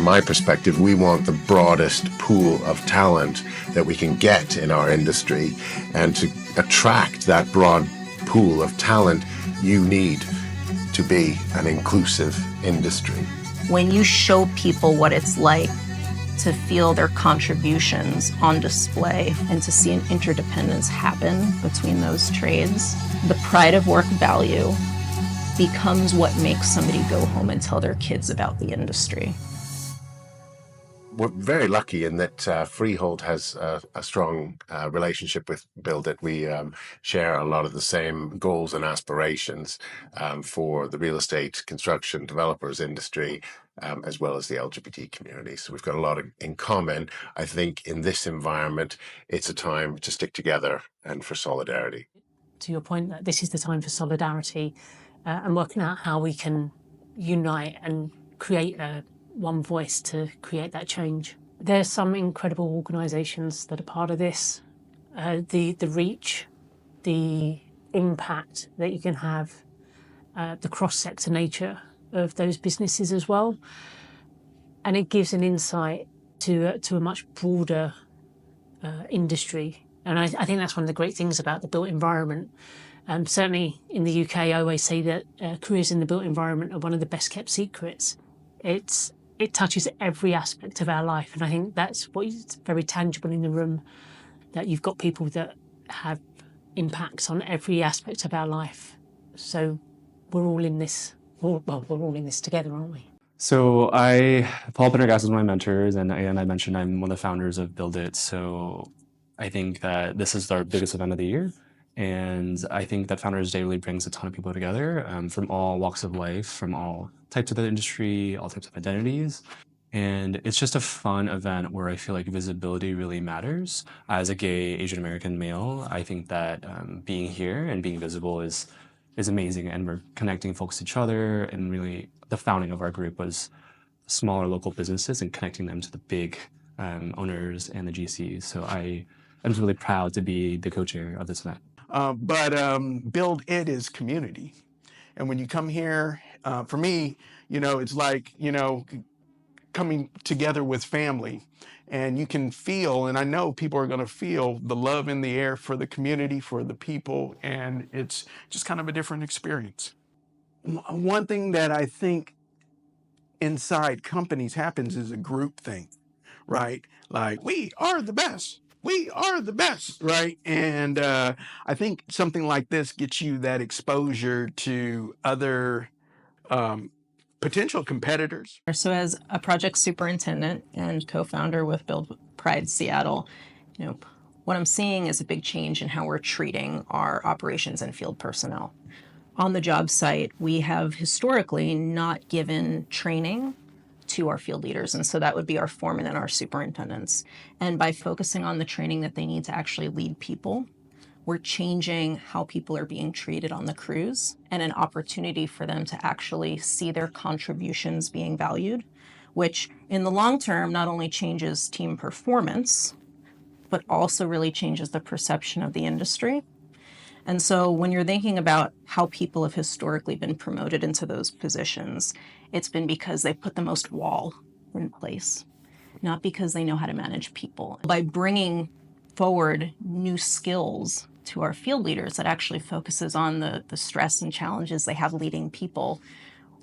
my perspective, we want the broadest pool of talent that we can get in our industry. And to attract that broad pool of talent, you need to be an inclusive industry. When you show people what it's like to feel their contributions on display and to see an interdependence happen between those trades, the pride of work value becomes what makes somebody go home and tell their kids about the industry. We're very lucky in that Freehold has a strong relationship with BuilIT. We share a lot of the same goals and aspirations for the real estate, construction, developers industry, as well as the LGBT community. So we've got a lot in common. I think in this environment, it's a time to stick together and for solidarity. To your point, that this is the time for solidarity and working out how we can unite and create one voice to create that change. There's some incredible organisations that are part of this. The reach, the impact that you can have, the cross-sector nature of those businesses as well. And it gives an insight to a much broader industry. And I think that's one of the great things about the built environment. Certainly in the UK, I always say that careers in the built environment are one of the best kept secrets. It touches every aspect of our life, and I think that's what is very tangible in the room, that you've got people that have impacts on every aspect of our life. So we're all in this, we're all in this together, aren't we? So Paul Pendergast is one of my mentors, and I mentioned I'm one of the founders of BuilIT. So I think that this is our biggest event of the year. And I think that Founders Day really brings a ton of people together from all walks of life, from all types of the industry, all types of identities. And it's just a fun event where I feel like visibility really matters. As a gay Asian American male, I think that being here and being visible is amazing. And we're connecting folks to each other. And really, the founding of our group was smaller local businesses and connecting them to the big owners and the GCs. So I'm just really proud to be the co-chair of this event. But BuilIT is community. And when you come here, for me, it's like, coming together with family. And you can feel, and I know people are going to feel the love in the air for the community, for the people, and it's just kind of a different experience. One thing that I think inside companies happens is a group thing, right? Like, we are the best. We are the best, right? And I think something like this gets you that exposure to other potential competitors. So as a project superintendent and co-founder with Build Pride Seattle, what I'm seeing is a big change in how we're treating our operations and field personnel. On the job site, we have historically not given training to our field leaders. And so that would be our foremen and our superintendents. And by focusing on the training that they need to actually lead people, we're changing how people are being treated on the crews and an opportunity for them to actually see their contributions being valued, which in the long term not only changes team performance, but also really changes the perception of the industry. And so when you're thinking about how people have historically been promoted into those positions, it's been because they put the most wall in place, not because they know how to manage people. By bringing forward new skills to our field leaders that actually focuses on the stress and challenges they have leading people,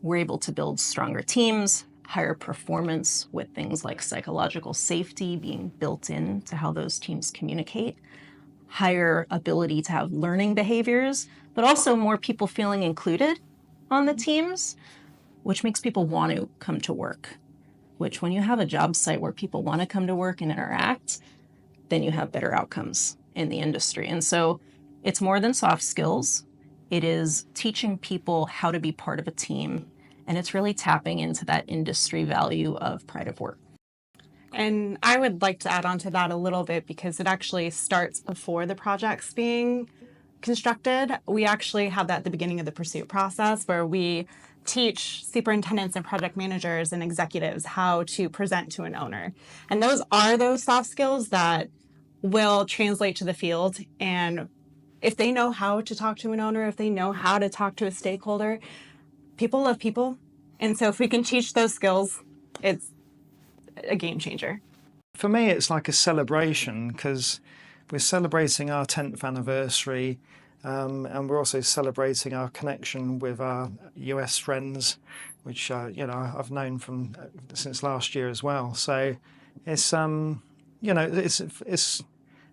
we're able to build stronger teams, higher performance with things like psychological safety being built into how those teams communicate, higher ability to have learning behaviors, but also more people feeling included on the teams, which makes people want to come to work, which when you have a job site where people want to come to work and interact, then you have better outcomes in the industry. And so it's more than soft skills. It is teaching people how to be part of a team, and it's really tapping into that industry value of pride of work. And I would like to add on to that a little bit because it actually starts before the project's being constructed. We actually have that at the beginning of the pursuit process where we teach superintendents and project managers and executives how to present to an owner. And those are those soft skills that will translate to the field. And if they know how to talk to an owner, if they know how to talk to a stakeholder, people love people. And so if we can teach those skills, it's a game changer. For me, it's like a celebration because we're celebrating our 10th anniversary, and we're also celebrating our connection with our US friends, which I've known from since last year as well. So it's it's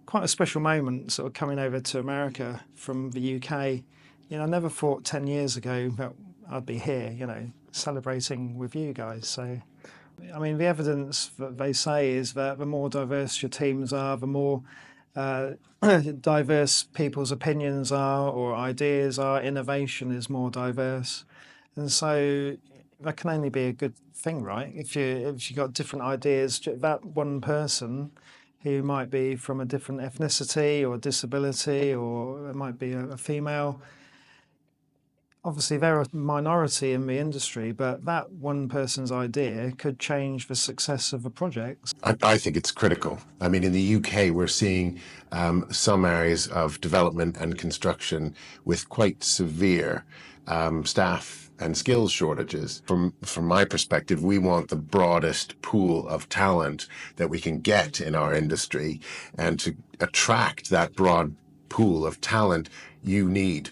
quite a special moment, sort of coming over to America from the UK. I never thought 10 years ago that I'd be here, celebrating with you guys. So. I mean, the evidence that they say is that the more diverse your teams are, the more diverse people's opinions are or ideas are, innovation is more diverse. And so that can only be a good thing, right? If you got different ideas, that one person who might be from a different ethnicity or disability, or it might be a female, obviously they're a minority in the industry, but that one person's idea could change the success of a project. I think it's critical. I mean, in the UK, we're seeing some areas of development and construction with quite severe staff and skills shortages. From my perspective, we want the broadest pool of talent that we can get in our industry, and to attract that broad pool of talent, you need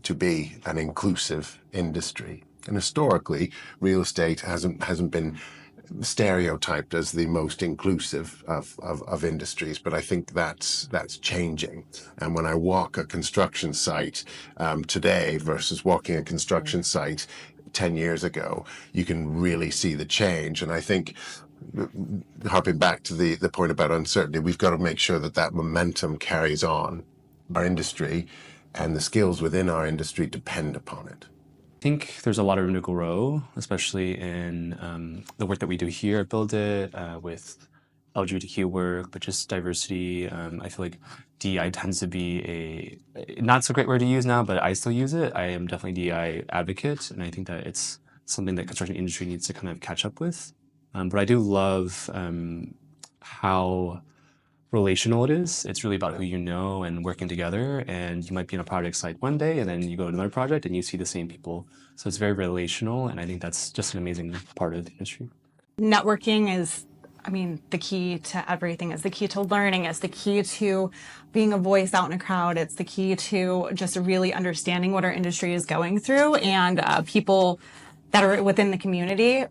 to be an inclusive industry. And historically, real estate hasn't been stereotyped as the most inclusive of industries, but I think that's changing. And when I walk a construction site today versus walking a construction site 10 years ago, you can really see the change. And I think, harping back to the point about uncertainty, we've got to make sure that momentum carries on. Our industry and the skills within our industry depend upon it. I think there's a lot of room to grow, especially in the work that we do here at BuilIT with LGBTQ work, but just diversity. I feel like DEI tends to be a not so great word to use now, but I still use it. I am definitely a DEI advocate, and I think that it's something that construction industry needs to kind of catch up with. But I do love how relational it is. It's really about who you know and working together, and you might be in a project site one day and then you go to another project and you see the same people. So it's very relational, and I think that's just an amazing part of the industry. Networking is, the key to everything. It's the key to learning. It's the key to being a voice out in a crowd. It's the key to just really understanding what our industry is going through, and people that are within the community.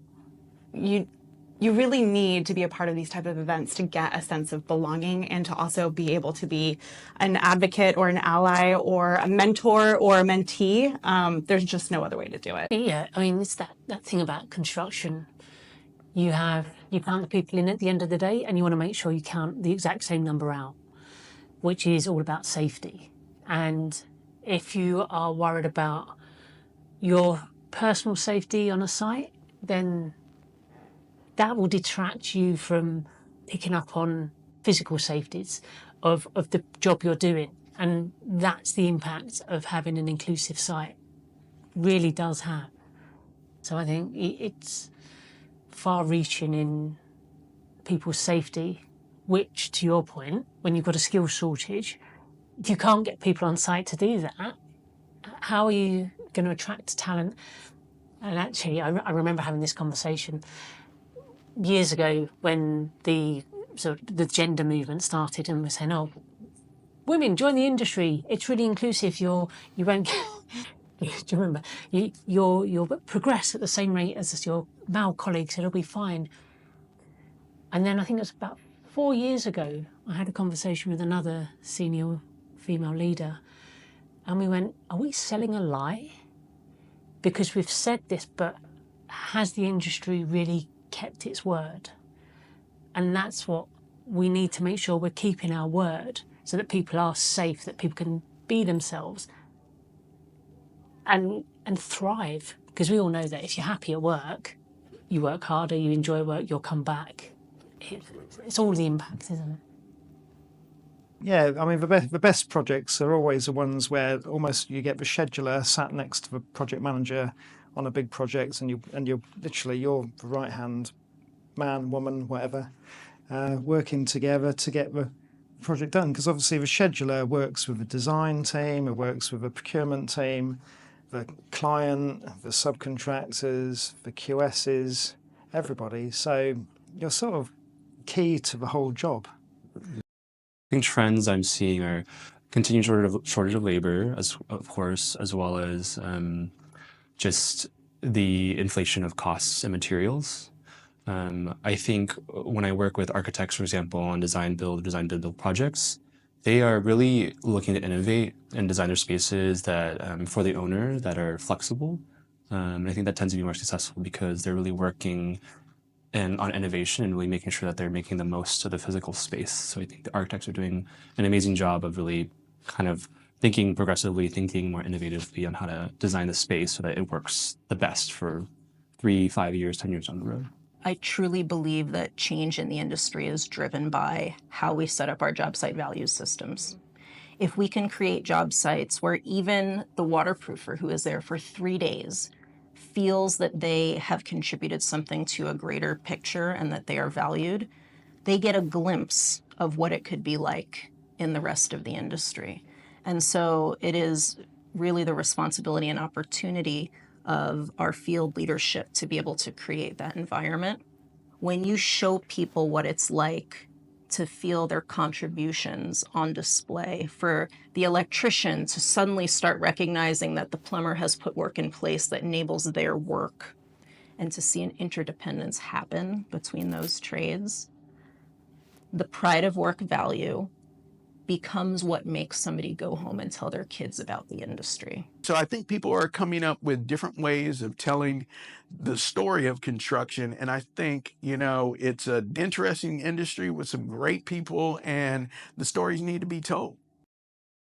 You really need to be a part of these type of events to get a sense of belonging, and to also be able to be an advocate or an ally or a mentor or a mentee. There's just no other way to do it. Yeah, it's that thing about construction. You count the people in at the end of the day, and you want to make sure you count the exact same number out, which is all about safety. And if you are worried about your personal safety on a site, then that will detract you from picking up on physical safeties of the job you're doing. And that's the impact of having an inclusive site, really does have. So I think it's far-reaching in people's safety, which, to your point, when you've got a skills shortage, if you can't get people on site to do that, how are you going to attract talent? And actually, I remember having this conversation years ago when the gender movement started, and we're saying, "Oh, women join the industry. It's really inclusive. You won't." Do you remember? You'll progress at the same rate as your male colleagues. It'll be fine. And then I think it was about 4 years ago, I had a conversation with another senior female leader, and we went, "Are we selling a lie? Because we've said this, but has the industry really kept its word?" And that's what we need to make sure we're keeping our word, so that people are safe, that people can be themselves and thrive. Because we all know that if you're happy at work, you work harder, you enjoy work, you'll come back. It's all the impact, isn't it? Yeah, the best projects are always the ones where almost you get the scheduler sat next to the project manager on a big project, and you're literally the right hand man, woman, whatever, working together to get the project done. Because obviously the scheduler works with the design team, it works with the procurement team, the client, the subcontractors, the QSs, everybody. So you're sort of key to the whole job. I think trends I'm seeing are continued shortage of labor, as of course, as well as just the inflation of costs and materials. I think when I work with architects, for example, on design build projects, they are really looking to innovate and design their spaces that for the owner that are flexible. And I think that tends to be more successful because they're really working on innovation and really making sure that they're making the most of the physical space. So I think the architects are doing an amazing job of really kind of thinking progressively, thinking more innovatively on how to design the space so that it works the best for 3, 5 years, 10 years down the road. I truly believe that change in the industry is driven by how we set up our job site values systems. If we can create job sites where even the waterproofer who is there for 3 days feels that they have contributed something to a greater picture and that they are valued, they get a glimpse of what it could be like in the rest of the industry. And so it is really the responsibility and opportunity of our field leadership to be able to create that environment. When you show people what it's like to feel their contributions on display, for the electrician to suddenly start recognizing that the plumber has put work in place that enables their work, and to see an interdependence happen between those trades, the pride of work value becomes what makes somebody go home and tell their kids about the industry. So I think people are coming up with different ways of telling the story of construction. And I think, it's an interesting industry with some great people, and the stories need to be told.